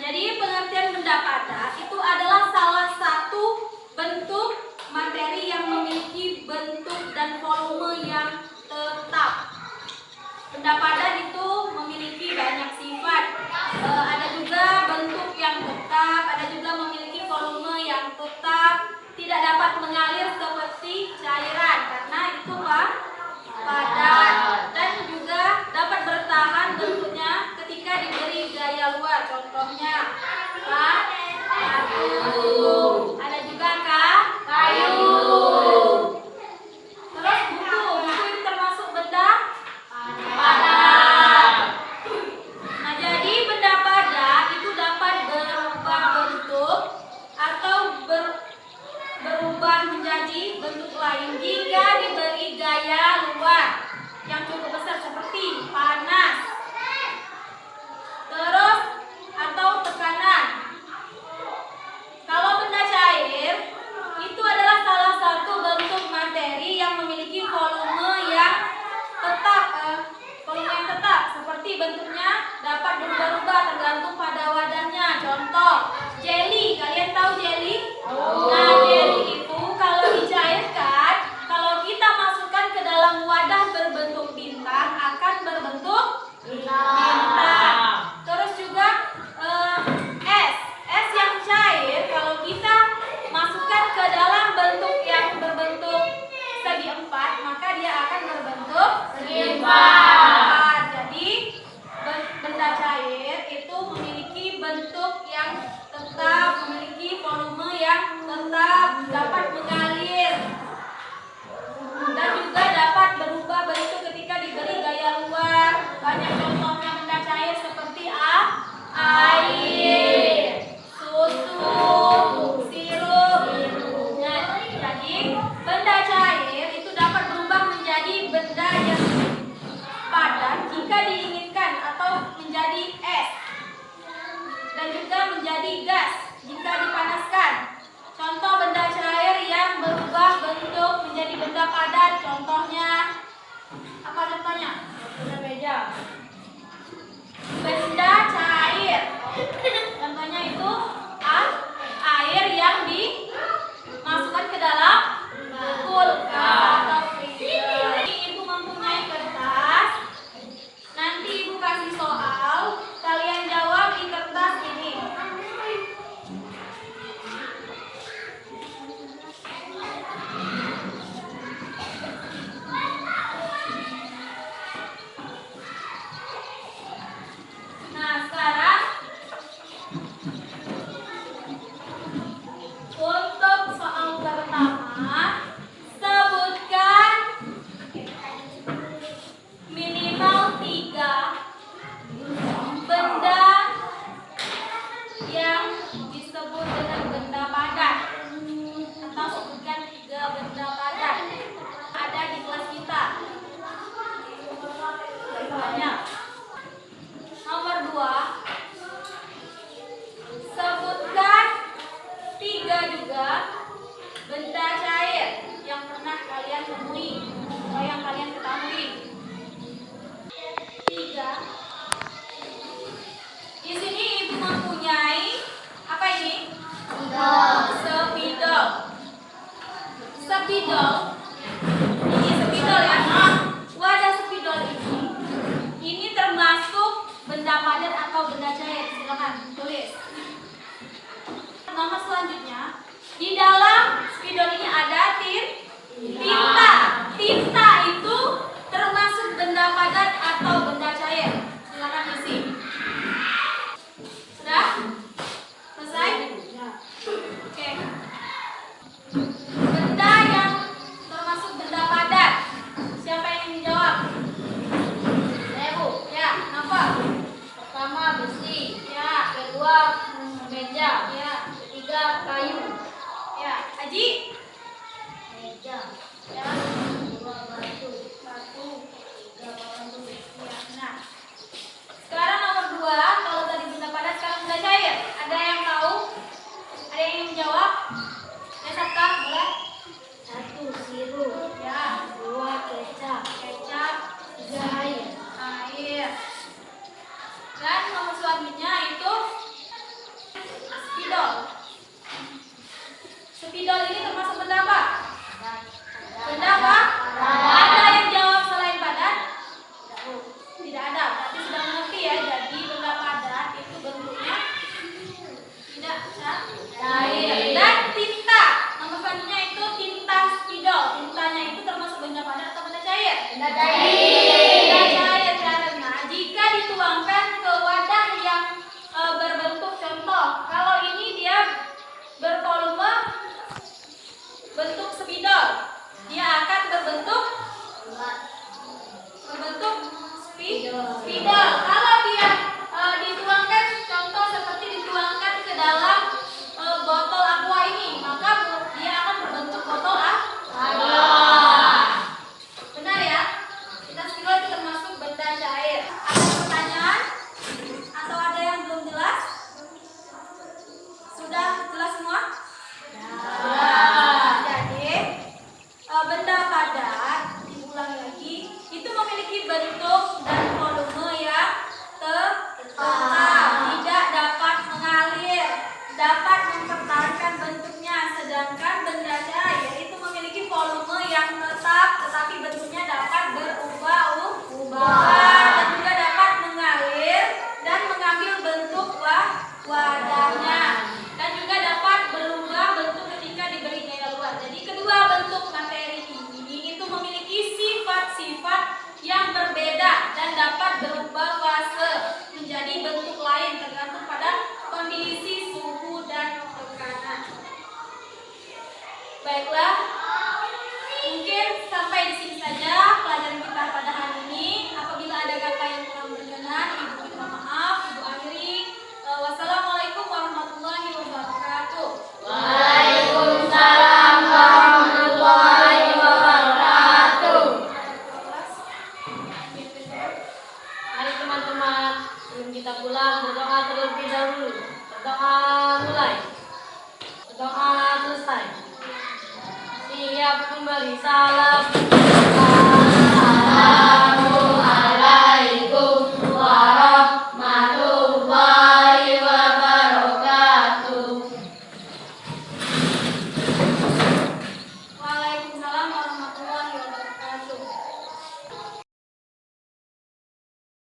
Jadi pengertian benda padat itu adalah salah satu bentuk materi yang memiliki bentuk dan volume yang tetap. Benda padat itu memiliki banyak sifat. Ada juga bentuk yang tetap, ada juga memiliki volume yang tetap, tidak dapat mengalir seperti cairan karena itu padat, dan juga dapat bertahan bentuknya ketika diberi gaya luar. Contohnya batu, ada juga kayu. Terus buku ini termasuk benda padat. Nah, jadi benda padat itu dapat berubah bentuk atau berubah menjadi bentuk lain jika diberi gaya luar yang cukup besar seperti panas, terus atau tekanan. Kalau benda cair itu adalah salah satu bentuk materi yang memiliki volume yang tetap, seperti bentuknya dapat berubah-ubah tergantung pada wadahnya. Contoh, jelly. Kalian tahu jelly? Nah, jelly itu kalau dicairkan, kalau kita masukkan ke dalam wadah berbentuk bintang akan berbentuk bintang. Terus juga es yang cair kalau kita masukkan ke dalam bentuk yang berbentuk segi empat, maka dia akan berbentuk segi empat. Jadi benda cair itu memiliki bentuk yang tetap, memiliki volume yang tetap, dapat mengalir, dan juga dapat berubah bentuk ketika diberi gaya luar. Banyak contohnya benda cair seperti air, susu, sirup. Nah, jadi benda cair itu dapat berubah menjadi benda yang padat jika diinginkan atau menjadi es, dan juga menjadi gas jika dipanaskan. Contoh benda cair yang berubah bentuk menjadi benda padat, contohnya apa? Contohnya benda meja. Benda cair contohnya itu air yang dimasukkan ke dalam kulkas atau freezer. Ibu mempunyai kertas, nanti ibu kasih soal, kalian jawab di kertas ini. Nah, sekarang untuk soal pertama, sebutkan minimal 3 benda yang disebut dengan benda padat, atau sebutkan 3 benda padat ada di kelas kita. Banyak. Nomor 2, sebutkan 3 juga benda cair yang pernah kalian temui atau yang kalian ketahui. 3. Di sini ibu mempunyai apa ini? Spidol. Spidol. Ini spidol ya. Wadah spidol ini termasuk benda padat atau benda cair. Silakan tulis. Nomor selanjutnya, di dalam spidol ini ada tinta. Tinta itu termasuk benda padat atau benda cair. Silakan isi. Sudah? Selesai? Oke. Benda yang termasuk benda padat. Siapa yang ingin menjawab? Saya, Bu. Ya, kenapa? Pertama besi. Ya. Kedua meja. Ya. Ketiga kayu. Ya. Haji? Meja. Ya. Kedua batu. Tiga batu. Ya. Nah, sekarang nomor 2. Kalau tadi benda padat, sekarang benda cair. Ada yang tahu? Ada yang ingin menjawab? Resapkan, boleh? 1 sirup. Ya. 2 kecap. 3 air. Dan nomor selanjutnya itu dituangkan ke wadah yang berbentuk contoh. Kalau ini dia bervolume bentuk spidol, dia akan berbentuk spidol. Kalau dia dituangkan contoh seperti dituangkan ke dalam botol aqua ini, maka dia akan berbentuk botol aqua. Benar ya? Kita spidol itu termasuk benda cair. Ada pertanyaan atau ada yang belum jelas? Sudah jelas semua? Jadi benda padat, diulangi lagi, itu memiliki bentuk dan volume yang tetap, tidak dapat mengalir, dapat mempertahankan bentuknya. Sedangkan benda cair itu memiliki volume yang tetap, tetapi bentuknya dapat berubah-ubah dan juga dapat mengalir dan mengambil bentuk wadahnya, dan juga dapat berubah bentuk ketika diberi daya luar. Jadi kedua bentuk materi ini itu memiliki sifat-sifat yang berbeda dan dapat berubah fase menjadi bentuk lain tergantung pada kondisi suhu dan tekanan. Baiklah, mungkin sampai di sini saja pelajaran kita pada hari ini. Apabila ada kata yang kurang berkenan, Ibu minta maaf, Ibu akhiri. Wassalamualaikum warahmatullahi wabarakatuh. Waalaikumsalam warahmatullahi wabarakatuh. Mari teman-teman, sebelum kita pulang berdoa terlebih dahulu. Berdoa mulai. Berdoa selesai. Siap memberi salam.